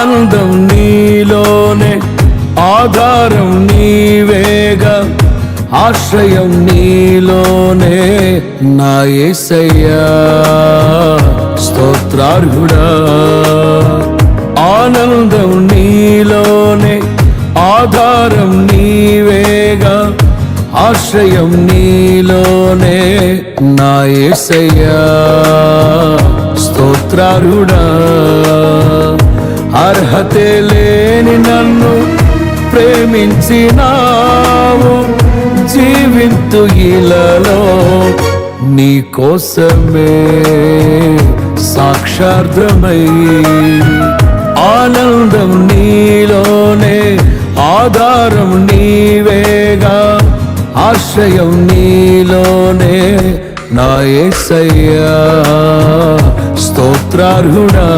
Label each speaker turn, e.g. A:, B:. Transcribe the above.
A: ఆనందం నీలోనే, ఆధారం నీవేగా, ఆశ్రయం నీలోనే నా యేసయ్యా స్తోత్రార్హుడా. ఆనందం నీలోనే, ఆధారం నీవేగా, ఆశ్రయం నీలోనే నా యేసయ్యా స్తోత్రార్హుడా. అర్హతే లేని నన్ను ప్రేమించినావు, జీవింతు ఇలలో నీ కోసమే సాక్షార్థమై. ఆనందం నీలోనే, ఆధారం నీవేగా, ఆశ్రయం నీలోనే నా యేసయ్యా స్తోత్రార్హుడా.